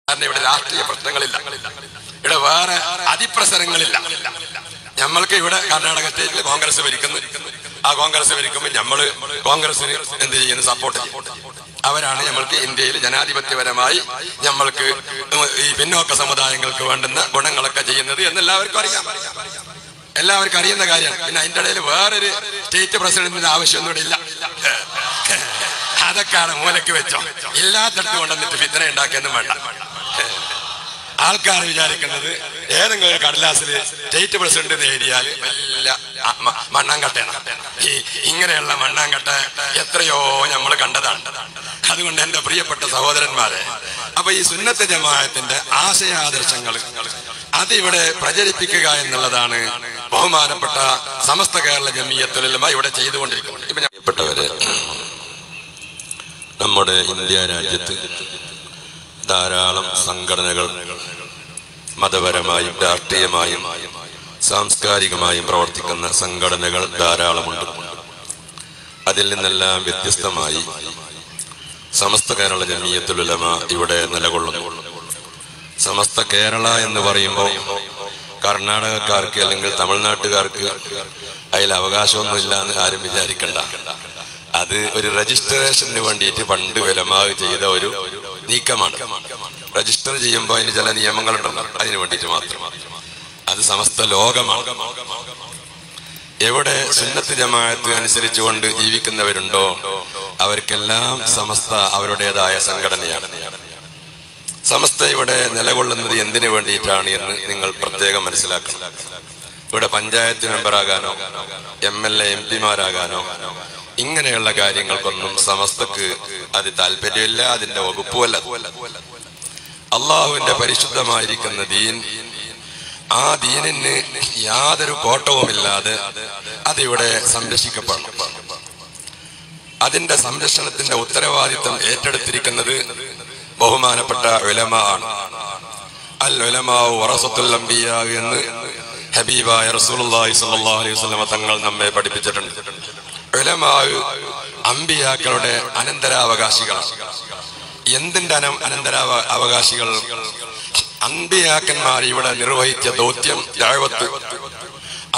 കാരണം ഇവിടെ രാഷ്ട്രീയ പ്രശ്നങ്ങളില്ല, ഇവിടെ വേറെ അതിപ്രസരങ്ങളില്ല. നമ്മൾക്ക് ഇവിടെ കർണാടക സ്റ്റേറ്റിൽ കോൺഗ്രസ് ഭരിക്കുന്നു. ആ കോൺഗ്രസ് ഭരിക്കുമ്പോൾ നമ്മള് കോൺഗ്രസിന് എന്ത് ചെയ്യുന്നു? സപ്പോർട്ട് ചെയ്യും. അവരാണ് നമ്മൾക്ക് ഇന്ത്യയിൽ ജനാധിപത്യപരമായി നമ്മൾക്ക് ഈ പിന്നോക്ക സമുദായങ്ങൾക്ക് വേണ്ടുന്ന ഗുണങ്ങളൊക്കെ ചെയ്യുന്നത് എന്നെല്ലാവർക്കും അറിയാം, എല്ലാവർക്കും അറിയുന്ന കാര്യമാണ്. പിന്നെ അതിൻ്റെ ഇടയിൽ വേറൊരു സ്റ്റേറ്റ് പ്രസിഡന്റിന്റെ ആവശ്യമൊന്നും ഇല്ല. അതൊക്കെയാണ് മൂലക്ക് വെച്ചോ, ഇല്ലാത്തടത്ത് കൊണ്ടുവന്നിട്ട് ഫിത്തന ഉണ്ടാക്കിയൊന്നും വേണ്ട. ആൾക്കാർ വിചാരിക്കുന്നത് ഏതെങ്കിലും ഒരു കടലാസില് സ്റ്റേറ്റ് പ്രസിഡന്റ് എഴുതിയാൽ വലിയ മണ്ണാങ്കട്ടയാണ്. ഇങ്ങനെയുള്ള മണ്ണാങ്കട്ട എത്രയോ നമ്മൾ കണ്ടതാണ്. അതുകൊണ്ട് എന്റെ പ്രിയപ്പെട്ട സഹോദരന്മാരെ, അപ്പൊ ഈ സുന്നത്ത് ജമാഅത്തിന്റെ ആശയാദർശങ്ങൾ അതിവിടെ പ്രചരിപ്പിക്കുക എന്നുള്ളതാണ് ബഹുമാനപ്പെട്ട സമസ്ത കേരള ജമിയത്തുൽ ഉലമ ഇവിടെ ചെയ്തുകൊണ്ടിരിക്കുന്നത്. ഇപ്പൊ പ്രിയപ്പെട്ടവരെ, നമ്മുടെ ഇന്ത്യ രാജ്യത്ത് ധാരാളം സംഘടനകൾ മതപരമായും രാഷ്ട്രീയമായും സാംസ്കാരികമായും പ്രവർത്തിക്കുന്ന സംഘടനകൾ ധാരാളമുണ്ട്. അതിൽ നിന്നെല്ലാം വ്യത്യസ്തമായി സമസ്ത കേരള ജമിയത്തുൽ ഉലമ ഇവിടെ നിലകൊള്ളുന്നു. സമസ്ത കേരള എന്ന് പറയുമ്പോൾ കർണാടകക്കാർക്ക് അല്ലെങ്കിൽ തമിഴ്നാട്ടുകാർക്ക് അതിൽ അവകാശമൊന്നുമില്ല എന്ന് ആരും വിചാരിക്കണ്ട. അത് ഒരു രജിസ്ട്രേഷന് വേണ്ടിയിട്ട് പണ്ട് ഉലമാ ചെയ്ത ഒരു നീക്കമാണ്. രജിസ്റ്റർ ചെയ്യുമ്പോൾ അതിന് ചില നിയമങ്ങളുണ്ടല്ലോ, അതിന് വേണ്ടിയിട്ട് മാത്രം. അത് സമസ്ത ലോകമാണ്. എവിടെ സുന്നത്ത് ജമാഅത്ത് അനുസരിച്ചുകൊണ്ട് ജീവിക്കുന്നവരുണ്ടോ അവർക്കെല്ലാം സമസ്ത അവരുടേതായ സംഘടനയാണ്. സമസ്ത ഇവിടെ നിലകൊള്ളുന്നത് എന്തിനു വേണ്ടിയിട്ടാണ് എന്ന് നിങ്ങൾ പ്രത്യേകം മനസ്സിലാക്കണം. ഇവിടെ പഞ്ചായത്ത് മെമ്പറാകാനോ MLA MP-മാരാകാനോ ഇങ്ങനെയുള്ള കാര്യങ്ങൾക്കൊന്നും സമസ്തക്ക് അത് താല്പര്യമില്ല, അതിന്റെ വകുപ്പുമല്ല. അള്ളാഹുവിന്റെ പരിശുദ്ധമായിരിക്കുന്ന ദീൻ, ആ ദീനിന് യാതൊരു കോട്ടവുമില്ലാതെ അതിവിടെ സംരക്ഷിക്കപ്പെടും. അതിന്റെ സംരക്ഷണത്തിന്റെ ഉത്തരവാദിത്വം ഏറ്റെടുത്തിരിക്കുന്നത് ബഹുമാനപ്പെട്ട ഉലമ ആണ്. അൽ ഉലമാ വറസത്തുൽ അംബിയാ എന്ന് ഹബീബായ റസൂലുള്ളാഹി സ്വല്ലല്ലാഹു അലൈഹി വസല്ലം തങ്ങൾ നമ്മെ പഠിപ്പിച്ചിട്ടുണ്ട്. ഉലമാ അംബിയാക്കളുടെ അനന്തരാവകാശികളാണ്. എന്തിന്റെ അനന്തരാവകാശികൾ? അംബിയാക്കന്മാർ ഇവിടെ നിർവഹിച്ച ദൗത്യം ദഅവത്ത്,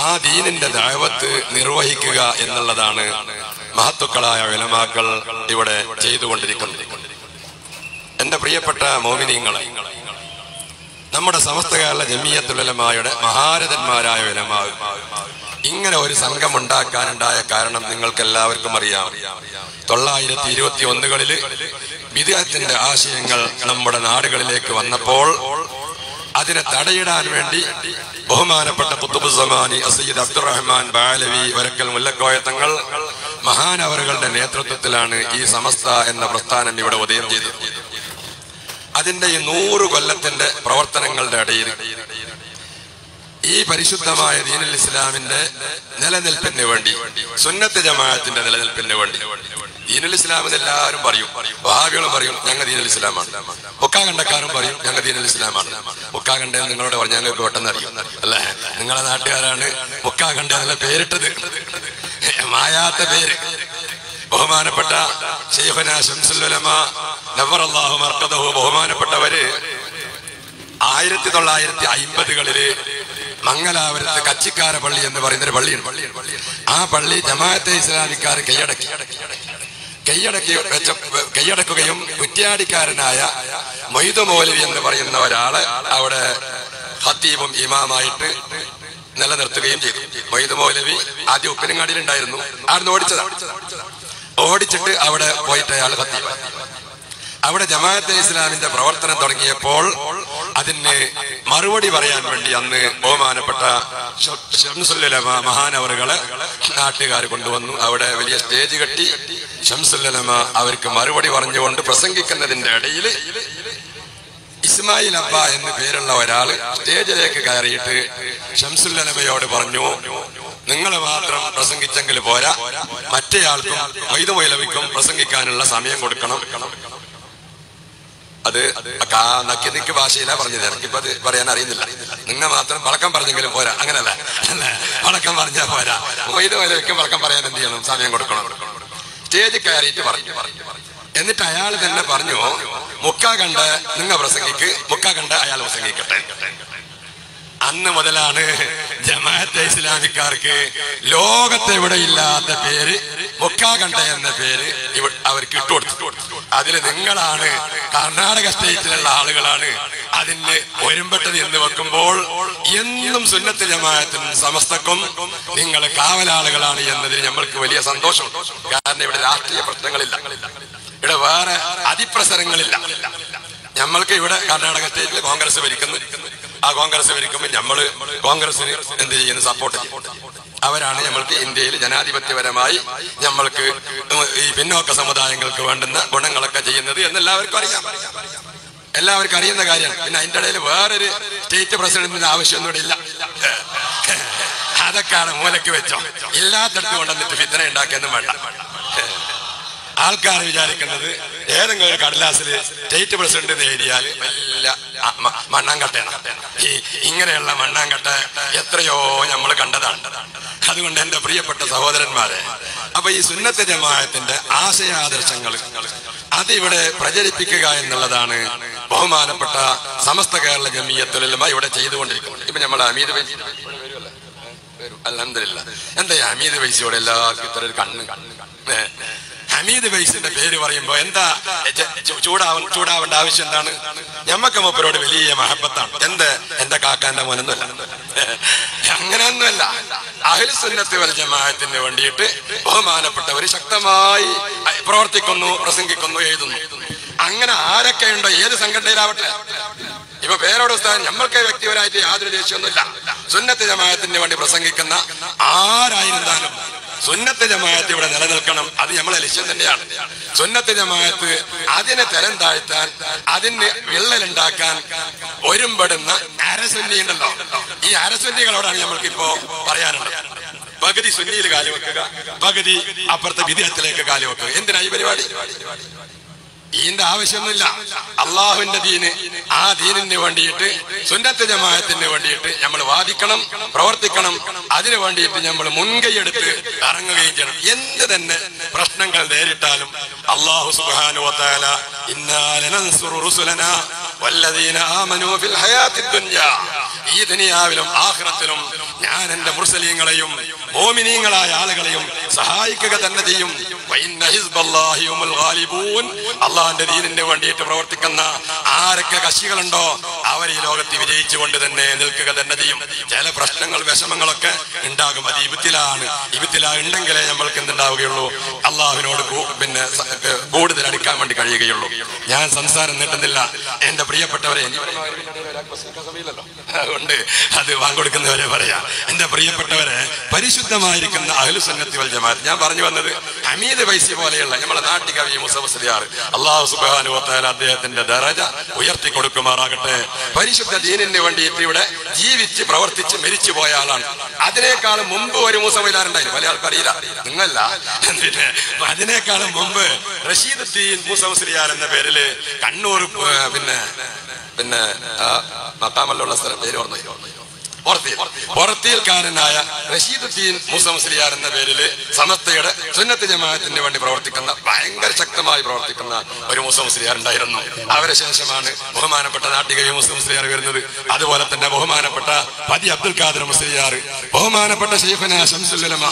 ആ ദീനിന്റെ ദഅവത്ത് നിർവഹിക്കുക എന്നുള്ളതാണ് മഹത്തുക്കളായ ഉലമാക്കൾ ഇവിടെ ചെയ്തുകൊണ്ടിരിക്കുന്നത്. എന്റെ പ്രിയപ്പെട്ട മോമിനീങ്ങളെ, നമ്മുടെ സമസ്ത കേരള ജമിയത്തുൽ ഉലമായുടെ മഹാരഥന്മാരായ ഉലമാ ഇങ്ങനെ ഒരു സംഘം ഉണ്ടാക്കാനുണ്ടായ കാരണം നിങ്ങൾക്ക് എല്ലാവർക്കും അറിയാം. 921 ബിദ്അത്തിന്റെ ആശയങ്ങൾ നമ്മുടെ നാടുകളിലേക്ക് വന്നപ്പോൾ അതിനെ തടയിടാൻ വേണ്ടി ബഹുമാനപ്പെട്ട ഖുത്ബുസ്സമാനി സയ്യിദ് അബ്ദുറഹ്മാൻ ബാലവി വരക്കൽ മുല്ലക്കോയ തങ്ങൾ മഹാനവറുകളുടെ നേതൃത്വത്തിലാണ് ഈ സമസ്ത എന്ന പ്രസ്ഥാനം ഇവിടെ ഉദയം ചെയ്തത്. അതിന്റെ ഈ 100 കൊല്ലത്തിന്റെ പ്രവർത്തനങ്ങളുടെ ഇടയിൽ ഈ പരിശുദ്ധമായ ദീനുൽ ഇസ്ലാമിന്റെ നിലനിൽപ്പിന് വേണ്ടി, സുന്നത്ത് ജമാഅത്തിന്റെ നിലനിൽപ്പിന് വേണ്ടി, ദീനുൽ ഇസ്ലാം എന്ന് എല്ലാവരും പറയും. വഹാബികളും പറയും ഞങ്ങൾ ദീനുൽ ഇസ്ലാമാണ്, ഒക്കാകണ്ടക്കാരും പറയും ഞങ്ങൾ ദീനുൽ ഇസ്ലാമാണ്. ഒക്കാകണ്ട നിങ്ങളോട് പറഞ്ഞു ഞങ്ങൾക്ക് പെട്ടെന്ന് അറിയും അല്ലേ? നിങ്ങളെ നാട്ടുകാരാണ് ഒക്കാകണ്ട എന്നുള്ള പേരിട്ടത്, മായാത്ത പേര്. ബഹുമാനപ്പെട്ട ശൈഖുന ശംസുൽ ഉലമ നവ്വറല്ലാഹു മർഖദഹു ബഹുമാനപ്പെട്ടവര് 1950-കളില് മംഗലാപുരത്ത് കച്ചിക്കാര പള്ളി എന്ന് പറയുന്നൊരു പള്ളിയുണ്ട്. ആ പള്ളി ജമാഅത്തെ ഇസ്ലാമിക്കാർ കൈയടക്കുകയും കുറ്റ്യാടിക്കാരനായ മൊയ്തു മൗലവി എന്ന് പറയുന്ന ഒരാളെ അവിടെ ഖത്തീബും ഇമാമായിട്ട് നിലനിർത്തുകയും ചെയ്തു. മൊയ്തു മൗലവി ആദ്യം ഉപ്പനങ്ങാടിയിലുണ്ടായിരുന്നു, അവിടുന്ന് ഓടിച്ചിട്ട് അവിടെ പോയിട്ട് അയാൾ ഖത്തീബ്. അവിടെ ജമാഅത്തെ ഇസ്ലാമിന്റെ പ്രവർത്തനം തുടങ്ങിയപ്പോൾ അതിന് മറുപടി പറയാൻ വേണ്ടി അന്ന് ബഹുമാനപ്പെട്ട ശംസുൽ ഉലമ മഹാനവറുകളെ നാട്ടുകാർ കൊണ്ടുവന്നു. അവിടെ വലിയ സ്റ്റേജ് കെട്ടി ശംസുൽ ഉലമ അവർക്ക് മറുപടി പറഞ്ഞുകൊണ്ട് പ്രസംഗിക്കുന്നതിന്റെ ഇടയിൽ ഇസ്മായിൽ അബ്ബ എന്ന് പേരുള്ള ഒരാൾ സ്റ്റേജിലേക്ക് കയറിയിട്ട് ശംസുൽ ഉലമയോട് പറഞ്ഞു, നിങ്ങൾ മാത്രം പ്രസംഗിച്ചെങ്കിൽ പോരാ, മറ്റേയാൾക്കും മൊയ്തു മൗലവിക്കും പ്രസംഗിക്കാനുള്ള സമയം കൊടുക്കണം. അത് നക്കി ഭാഷയിലാ പറഞ്ഞത്, എനിക്കിപ്പോ അത് പറയാൻ അറിയുന്നില്ല. നിങ്ങൾ മാത്രം വഴക്കം പറഞ്ഞെങ്കിലും പോരാ, അങ്ങനല്ല, വഴക്കം പറഞ്ഞാൽ പോരാ, മൊയ്തു മൗലവിക്കും വഴക്കം പറയാൻ എന്ത് ചെയ്യണം? സമയം കൊടുക്കണം. സ്റ്റേജിൽ കയറിയിട്ട് പറഞ്ഞു. എന്നിട്ട് അയാൾ തന്നെ പറഞ്ഞു, മുക്ക കണ്ട നിങ്ങൾ പ്രസംഗിക്ക്, മുക്ക കണ്ട അയാൾ പ്രസംഗിക്കട്ടെ. അന്ന് മുതലാണ് ജമാഅത്തെ ഇസ്ലാമിക്കാർക്ക് ലോകത്തെവിടെ ഇല്ലാത്ത പേര് മുക്ക കണ്ട എന്ന പേര് അവർക്ക് ഇട്ടുകൊടുത്തു. അതിൽ നിങ്ങളാണ്, കർണാടക സ്റ്റേറ്റിലുള്ള ആളുകളാണ് അതിന് ഒരുമ്പെട്ടത് എന്ന് വെക്കുമ്പോൾ എന്നും സുന്നത്ത് ജമാഅത്തിനും സമസ്തക്കും നിങ്ങൾ കാവലാളുകളാണ് എന്നതിൽ നമ്മൾക്ക് വലിയ സന്തോഷം. കാരണം ഇവിടെ രാഷ്ട്രീയ പ്രശ്നങ്ങളില്ല, ഇവിടെ വേറെ അതിപ്രസരങ്ങളില്ല. നമ്മൾക്ക് ഇവിടെ കർണാടക സ്റ്റേറ്റിൽ കോൺഗ്രസ് ഭരിക്കുന്നു. ആ കോൺഗ്രസ് ഭരിക്കുമ്പോൾ നമ്മള് കോൺഗ്രസിന് എന്ത് ചെയ്യുന്നു? സപ്പോർട്ട് ചെയ്യും. അവരാണ് നമ്മൾക്ക് ഇന്ത്യയിൽ ജനാധിപത്യപരമായി നമ്മൾക്ക് ഈ പിന്നോക്ക സമുദായങ്ങൾക്ക് വേണ്ടുന്ന ഗുണങ്ങളൊക്കെ ചെയ്യുന്നത് എന്നെല്ലാവർക്കും അറിയാം, എല്ലാവർക്കും അറിയുന്ന കാര്യമാണ്. പിന്നെ അതിന്റെ ഇടയിൽ വേറൊരു സ്റ്റേറ്റ് പ്രസിഡന്റിന്റെ ആവശ്യമൊന്നും ഇവിടെ ഇല്ല. അതൊക്കെയാണ് മൂലക്ക് വെച്ചോ, ഇല്ലാത്തടത്ത് കൊണ്ടുവന്നിട്ട് ഫിത്തന ഉണ്ടാക്കിയെന്നും വേണ്ട. ആൾക്കാർ വിചാരിക്കുന്നത് ഏതെങ്കിലും ഒരു കടലാസിൽ സ്റ്റേറ്റ് പ്രസിഡന്റ് എഴുതിയാൽ വല്ല മണ്ണാങ്കട്ടയാണ്. ഇങ്ങനെയുള്ള മണ്ണാങ്കട്ട എത്രയോ നമ്മൾ കണ്ടതാണ്. അതുകൊണ്ട് എന്റെ പ്രിയപ്പെട്ട സഹോദരന്മാരെ, അപ്പൊ ഈ സുന്നത്ത് ജമാഅത്തിന്റെ ആശയാദർശങ്ങൾ അതിവിടെ പ്രചരിപ്പിക്കുക എന്നുള്ളതാണ് ബഹുമാനപ്പെട്ട സമസ്ത കേരള ജമിയത്തുൽ ഉലമ ഇവിടെ ചെയ്തുകൊണ്ടിരിക്കുന്നത്. ഇപ്പൊ നമ്മൾ ഹമീദ് വൈസി അൽഹംദുലില്ലാഹ്, എന്താ ഹമീദ് വൈസിയോട് എല്ലാവർക്കും ഇത്ര ഒരു കണ്ണ്. ഹമീദ് വൈസിന്റെ പേര് പറയുമ്പോ എന്താ ചൂടാവേണ്ട ആവശ്യം എന്താണ്? ഞമ്മക്ക് മൂപ്പരോട് വലിയ മഹബത്താണ്. എന്റെ കാക്കാന്റെ മോനൊന്നുമല്ല, അങ്ങനെയൊന്നുമല്ല. അഹ്ലു സുന്നത്ത് വൽ ജമാഅത്തിന് വേണ്ടിയിട്ട് ബഹുമാനപ്പെട്ടവർ ശക്തമായി പ്രവർത്തിക്കുന്നു, പ്രസംഗിക്കുന്നു, എഴുതുന്നു. അങ്ങനെ ആരൊക്കെ ഉണ്ടോ, ഏത് സംഘടനയിലാവട്ടെ, ഇപ്പൊ പേരോട് നമ്മൾക്ക് വ്യക്തിപരമായിട്ട് യാതൊരു ദേഷ്യമൊന്നുമില്ല. സുന്നത്ത് ജമാഅത്തിന് വേണ്ടി പ്രസംഗിക്കുന്ന ആരായിരുന്നാലും സുന്നത്ത് ജമാഅത്ത് ഇവിടെ നിലനിൽക്കണം. അത് നമ്മളെ ലക്ഷ്യം തന്നെയാണ്. സുന്നത്ത് ജമാഅത്ത് അതിനെ തരം താഴ്ത്താൻ, അതിന് വിള്ളലുണ്ടാക്കാൻ ഒരുമ്പെടുന്ന അരസുന്നി ഉണ്ടല്ലോ, ഈ അരസുന്നികളോടാണ് നമ്മൾക്കിപ്പോ പറയാനുള്ളത്. പകുതി സുന്നിയിൽ കാലുവെക്കുക, പകുതി അപ്പുറത്തെ വിദേഹത്തിലേക്ക് കാലുവെക്കുക. എന്തിനാ ഈ പരിപാടി? ഇതിന്റെ ആവശ്യമൊന്നുമില്ല. അള്ളാഹുവിന്റെ ദീന്, ആ ദീനിന് വേണ്ടിയിട്ട് സുന്നത്ത് ജമാഅത്തിന് വേണ്ടിയിട്ട് നമ്മൾ വാദിക്കണം, പ്രവർത്തിക്കണം. അതിനു വേണ്ടിയിട്ട് നമ്മൾ മുൻകൈയെടുത്ത് ഇറങ്ങുകയും ചെയ്യണം. എന്ത് തന്നെ പ്രശ്നങ്ങൾ നേരിട്ടാലും അല്ലാഹു സുബ്ഹാനഹു വ തആല ഇന്നാ ലനൻസുറു റുസുലനാ വല്ലദീന ആമനൂ ഫിൽ ഹയാത്തിദ് ദുനിയാ, ഈ ദുനിയാവിലും ആഖിറത്തിലും ഞാൻ എന്റെ മുർസലീങ്ങളെയും മോമിനീങ്ങളായ ആളുകളെയും സഹായിക്കുക തന്നെ ചെയ്യും. വഇന്ന ഹിസ്ബല്ലാഹി ഹുമുൽ ഗാലിബൂൻ, അള്ളാഹുവിന്റെ ദീനിന് വേണ്ടിയിട്ട് പ്രവർത്തിക്കുന്ന ആരൊക്കെ കക്ഷികളുണ്ടോ അവർ ഈ ലോകത്ത് വിജയിച്ചുകൊണ്ട് തന്നെ നിൽക്കുക തന്നെ ചെയ്യും. ചില പ്രശ്നങ്ങൾ, വിഷമങ്ങളൊക്കെ ഉണ്ടാകും. അത് ഇബ്തിലാണ്. ഇബ്തിലാ ഉണ്ടെങ്കിലേ നമ്മൾക്ക് എന്തുണ്ടാവുകയുള്ളൂ? അള്ളാഹുവിനോട് പിന്നെ കൂടുതൽ അടുക്കാൻ വേണ്ടി കഴിയുകയുള്ളൂ. ഞാൻ സംസാരം നീട്ടുന്നില്ല. എന്റെ പ്രിയപ്പെട്ടവരെ, അതുകൊണ്ട് അത് വാങ്ങിക്കൊടുക്കുന്നവരെ പറയാം. എന്റെ പ്രിയപ്പെട്ടവരെ, പരിശുദ്ധമായിരിക്കുന്ന അഹ്ലു സുന്നത്തി വൽ ജമാഅത്ത്, ഞാൻ പറഞ്ഞു വന്നത് ഹമീദ് വൈസി പോലെയുള്ള നമ്മളെ നാട്ടികവി മൂസ മുസ്ലിയാർ, അല്ലാഹു സുബ്ഹാനഹു വ തആല അദ്ദേഹത്തിന്റെ ദറജ ഉയർത്തി കൊടുക്കുമാറാകട്ടെ. പരിശുദ്ധ ദീനിന് വേണ്ടിയിട്ട് ഇവിടെ ജീവിച്ച് പ്രവർത്തിച്ച് മരിച്ചു പോയ ആളാണ്. അതിനേക്കാളും മുമ്പ് ഒരു മൂസ മുസ്ലിയാറുണ്ടായിരുന്നു, പല ആൾക്കറിയില്ല, നിങ്ങല്ല. അതിനേക്കാളും മുമ്പ് റഷീദുദ്ദീൻ മൂസ മുസ്ലിയാർ എന്ന പേരില് കണ്ണൂർ പിന്നെ മക്കാമല്ലുള്ള സ്ഥലം പേര് ഓർമ്മ, പൊറത്തിയൽക്കാരനായ റഷീദുദ്ദീൻ മൂസ മുസ്ലിയാർ എന്ന പേരില് സമസ്തയുടെ സുന്നത്ത് ജമാഅത്തിന് വേണ്ടി പ്രവർത്തിക്കുന്ന, ഭയങ്കര ശക്തമായി പ്രവർത്തിക്കുന്ന ഒരു മൂസ മുസ്ലിയാർ ഉണ്ടായിരുന്നു. അവരെ ശേഷമാണ് ബഹുമാനപ്പെട്ട നാട്ടികവി മൂസ മുസ്ലിയാർ വരുന്നത്. അതുപോലെ തന്നെ ബഹുമാനപ്പെട്ട പതി അബ്ദുൽ ഖാദർ മുസ്ലിയാർ, ബഹുമാനപ്പെട്ട ശൈഖുനാ ശംസുൽ ഉലമ,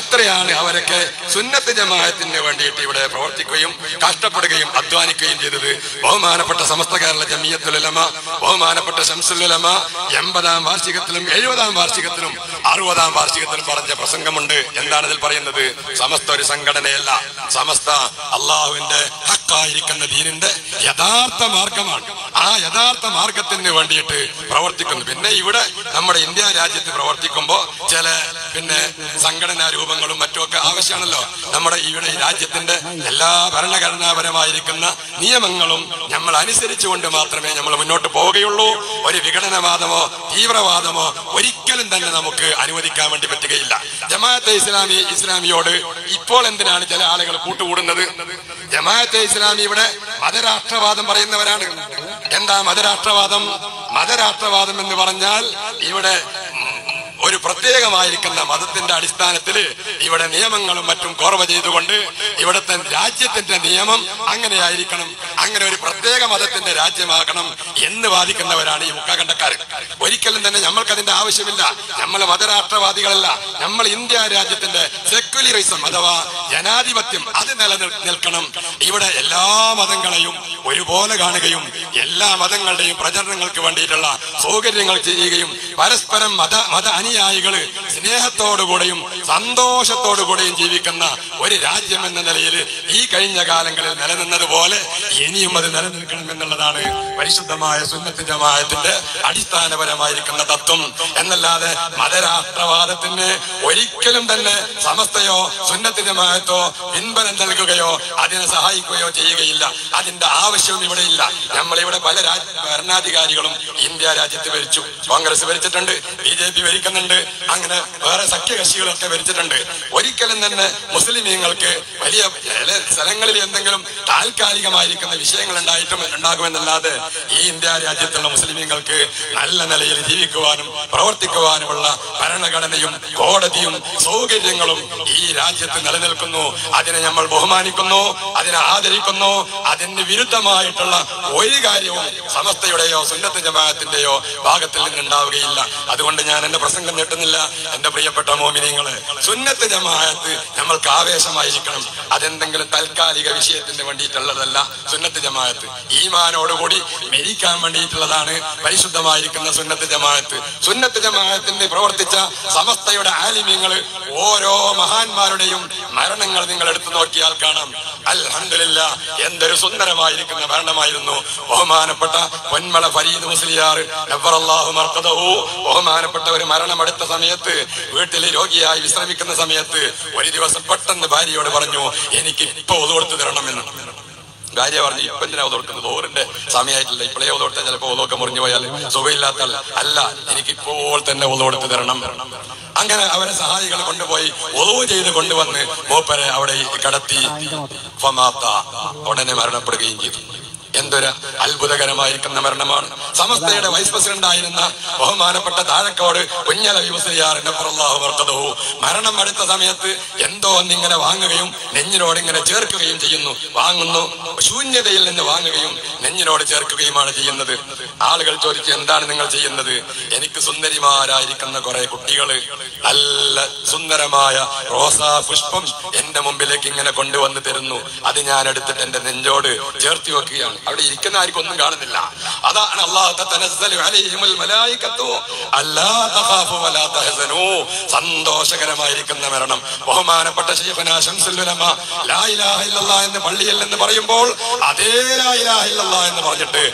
എത്രയാണ് അവരൊക്കെ സുന്നത്ത് ജമാഅത്തിന് വേണ്ടിയിട്ട് ഇവിടെ പ്രവർത്തിക്കുകയും കഷ്ടപ്പെടുകയും അധ്വാനിക്കുകയും ചെയ്തത്. ബഹുമാനപ്പെട്ട സമസ്ത കേരള ജമിയത്തുൽ ഉലമ, ബഹുമാനപ്പെട്ട ശംസുൽ ഉലമ 80ാം വാർഷികത്തിൽ 70ാം വാർഷികത്തിലും 60ാം വാർഷികത്തിലും പറഞ്ഞ പ്രസംഗമുണ്ട്. എന്താണ് ഇതിൽ പറയുന്നത്? സമസ്ത ഒരു സംഘടനയല്ല, സമസ്ത അള്ളാഹുവിന്റെ ഹക്കായിരിക്കുന്ന ദീനിന്റെ യഥാർത്ഥ മാർഗമാണ്. ആ യഥാർത്ഥ മാർഗത്തിന് വേണ്ടിയിട്ട് പ്രവർത്തിക്കുന്നു. പിന്നെ ഇവിടെ നമ്മുടെ ഇന്ത്യ രാജ്യത്ത് പ്രവർത്തിക്കുമ്പോൾ ചില സംഘടനാ രൂപങ്ങളും മറ്റുമൊക്കെ ആവശ്യമാണല്ലോ. നമ്മുടെ ഇവിടെ ഈ രാജ്യത്തിന്റെ എല്ലാ ഭരണഘടനാപരമായിരിക്കുന്ന നിയമങ്ങളും നമ്മൾ അനുസരിച്ചുകൊണ്ട് മാത്രമേ നമ്മൾ മുന്നോട്ട് പോവുകയുള്ളൂ. ഒരു വിഘടനവാദമോ തീവ്രവാദമോ ഒരിക്കലും തന്നെ നമുക്ക് അനുവദിക്കാൻ വേണ്ടി പറ്റുകയില്ല. ജമാഅത്തെ ഇസ്ലാമിയോട് ഇപ്പോൾ എന്തിനാണ് ചില ആളുകൾ കൂട്ടുകൂടുന്നത്? ജമാഅത്തെ ഇസ്ലാമി ഇവിടെ മതരാഷ്ട്രവാദം പറയുന്നവരാണ്. എന്താ മതരാഷ്ട്രവാദം? മതരാഷ്ട്രവാദം എന്ന് പറഞ്ഞാൽ ഇവിടെ ഒരു പ്രത്യേകമായിരിക്കുന്ന മതത്തിന്റെ അടിസ്ഥാനത്തിൽ ഇവിടെ നിയമങ്ങളും മറ്റും കുറവ് ചെയ്തുകൊണ്ട് ഇവിടുത്തെ രാജ്യത്തിന്റെ നിയമം അങ്ങനെയായിരിക്കണം, അങ്ങനെ ഒരു പ്രത്യേക മതത്തിന്റെ രാജ്യമാക്കണം എന്ന് വാദിക്കുന്നവരാണ് ഈ മുക്കാകണ്ടക്കാർ. ഒരിക്കലും തന്നെ നമ്മൾക്കതിന്റെ ആവശ്യമില്ല. നമ്മൾ മതരാഷ്ട്രവാദികളല്ല. നമ്മൾ ഇന്ത്യ രാജ്യത്തിന്റെ സെക്യുലറിസം അഥവാ ജനാധിപത്യം അത് നിലനിൽക്കണം. ഇവിടെ എല്ലാ മതങ്ങളെയും ഒരുപോലെ കാണുകയും എല്ലാ മതങ്ങളുടെയും പ്രചരണങ്ങൾക്ക് വേണ്ടിയിട്ടുള്ള സൗകര്യങ്ങൾ ചെയ്യുകയും പരസ്പരം മത അനുയായികള് സ്നേഹത്തോടുകൂടെയും സന്തോഷത്തോടുകൂടെയും ജീവിക്കുന്ന ഒരു രാജ്യം എന്ന നിലയിൽ ഈ കഴിഞ്ഞ കാലങ്ങളിൽ നിലനിന്നതുപോലെ ഇനിയും അത് നിലനിൽക്കണം എന്നുള്ളതാണ് പരിശുദ്ധമായ സുന്നത്ത് ജമാഅത്തിന്റെ അടിസ്ഥാനപരമായിരിക്കുന്ന തത്വം. എന്നല്ലാതെ മതരാഷ്ട്രവാദത്തിന് ഒരിക്കലും തന്നെ സമസ്തയോ സുന്നത്ത് ജമാഅത്തോ പിൻബലം നൽകുകയോ അതിനെ സഹായിക്കുകയോ ചെയ്യുകയില്ല. അതിന്റെ ആവശ്യവും ഇവിടെ ഇല്ല. നമ്മളിവിടെ പല ഭരണാധികാരികളും ഇന്ത്യ രാജ്യത്ത് ഭരിച്ചു. കോൺഗ്രസ് ഭരിച്ചിട്ടുണ്ട്, BJP ഭരിക്കുന്നുണ്ട്, അങ്ങനെ വേറെ സഖ്യകക്ഷികളൊക്കെ ഭരിച്ചിട്ടുണ്ട്. ഒരിക്കലും തന്നെ മുസ്ലിമീങ്ങൾക്ക് വലിയ സ്ഥലങ്ങളിൽ എന്തെങ്കിലും താൽക്കാലികമായിരിക്കുന്ന വിഷയങ്ങൾ ഉണ്ടാകുമെന്നല്ലാതെ ഈ ഇന്ത്യ രാജ്യത്തുള്ള മുസ്ലിമീങ്ങൾക്ക് നല്ല നിലയിൽ ജീവിക്കുവാനും പ്രവർത്തിക്കുവാനുമുള്ള ഭരണഘടനയും കോടതിയും സൗകര്യങ്ങളും ഈ രാജ്യത്ത് നിലനിൽക്കുന്നു. അതിനെ നമ്മൾ ബഹുമാനിക്കുന്നു, അതിനെ ആദരിക്കുന്നു. അതിന് വിരുദ്ധമായിട്ടുള്ള ഒരു കാര്യവും സമസ്തയുടെയോ സുന്നത്ത് ജമാഅത്തിന്റെയോ ഭാഗത്തിൽ നിന്നുണ്ടാവുകയില്ല. അതുകൊണ്ട് ഞാൻ എന്റെ പ്രസംഗം നീട്ടുന്നില്ല. എന്റെ പ്രിയപ്പെട്ട മോമിനീങ്ങളെ, സുന്നത്ത് ജമാഅത്ത് നമ്മൾക്ക് ആവേശമായിരിക്കണം. അതെന്തെങ്കിലും താൽക്കാലിക വിഷയത്തിന് വേണ്ടിയിട്ടുള്ളതല്ല. സുന്നത്ത് ജമാഅത്ത് ഈമാനോടുകൂടി മരിക്കാൻ വേണ്ടിയിട്ടുള്ളതാണ് പരിശുദ്ധമായിരിക്കുന്ന സുന്നത്ത് ജമാഅത്ത്. സുന്നത്ത് ജമാഅത്തിന് പ്രവർത്തിച്ച സമസ്തയുടെ ആലിമീങ്ങൾ ഓരോ മഹാന്മാരുടെയും മരണങ്ങൾ നിങ്ങൾ എടുത്തു നോക്കിയാൽ കാണാം. അൽഹംദുലില്ലാ, എന്തൊരു സുന്ദരമായിരിക്കുന്ന മരണമായിരുന്നു. ബഹുമാനപ്പെട്ട പൊന്മള ഫരീദ് മുസ്ലിയാർ നവ്വറല്ലാഹു മർഖദഹു ബഹുമാനപ്പെട്ട ഒരു മരണമെടുത്ത സമയത്ത് വീട്ടിൽ രോഗിയായി വിശ്രമിക്കുന്ന സമയത്ത് ഒരു ദിവസം പെട്ടെന്ന് ഭാര്യയോട് പറഞ്ഞു, എനിക്ക് ഇപ്പൊ ഒതുകൊടുത്ത് തരണമെന്ന്. ഭാര്യ പറഞ്ഞു, ഇപ്പൊ എന്തിനാ ഒതുകൊടുക്കുന്നത്? ഓറിന്റെ സമയമായിട്ടില്ല, ഇപ്പോഴേ ഒതുകൊടുത്താൽ ചിലപ്പോൾ ഒതുവൊക്കെ മുറിഞ്ഞു പോയാൽ സുഖമില്ലാത്ത അല്ല, എനിക്കിപ്പോൾ തന്നെ ഒതുകൊടുത്ത് തരണം. അങ്ങനെ അവരെ സഹായികൾ കൊണ്ടുപോയി ഒതുവ് ചെയ്ത് കൊണ്ടുവന്ന് മൂപ്പരെ അവിടെ കടത്തി ഉടനെ മരണപ്പെടുകയും ചെയ്തു. എന്തൊരു അത്ഭുതകരമായിരിക്കുന്ന മരണമാണ്. സമസ്തയുടെ വൈസ് പ്രസിഡന്റ് ആയിരുന്ന ബഹുമാനപ്പെട്ട താഴക്കോട് കുഞ്ഞലവി മുസ്ലിയാറിന്റെ മരണം അടുത്ത സമയത്ത് എന്തോ ഒന്നിങ്ങനെ വാങ്ങുകയും നെഞ്ഞിനോട് ഇങ്ങനെ ചേർക്കുകയും ചെയ്യുന്നു. വാങ്ങുന്നു, ശൂന്യതയിൽ നിന്ന് വാങ്ങുകയും നെഞ്ഞിനോട് ചേർക്കുകയുമാണ് ചെയ്യുന്നത്. ആളുകൾ ചോദിച്ചു, എന്താണ് നിങ്ങൾ ചെയ്യുന്നത്? എനിക്ക് സുന്ദരിമാരായിരിക്കുന്ന കുറെ കുട്ടികള് നല്ല സുന്ദരമായ റോസാ പുഷ്പം എന്റെ മുമ്പിലേക്ക് ഇങ്ങനെ കൊണ്ടുവന്ന് തരുന്നു. അത് ഞാൻ എടുത്തിട്ട് എന്റെ നെഞ്ചോട് ചേർത്തി വെക്കുകയാണ്. അവിടെ ഇരിക്കുന്ന ആർക്കും ഒന്നും കാണുന്നില്ല. അതാണ് സന്തോഷകരമായിരിക്കുന്ന മരണം. ബഹുമാനപ്പെട്ട ശൈഖുനാ ശംസുൽ ഉലമ ലാ ഇലാഹ ഇല്ലല്ലാഹ് എന്ന് പള്ളിയിൽ നിന്ന് പറയുമ്പോൾ അതേ ലാ ഇലാഹ ഇല്ലല്ലാഹ് എന്ന് പറഞ്ഞിട്ട്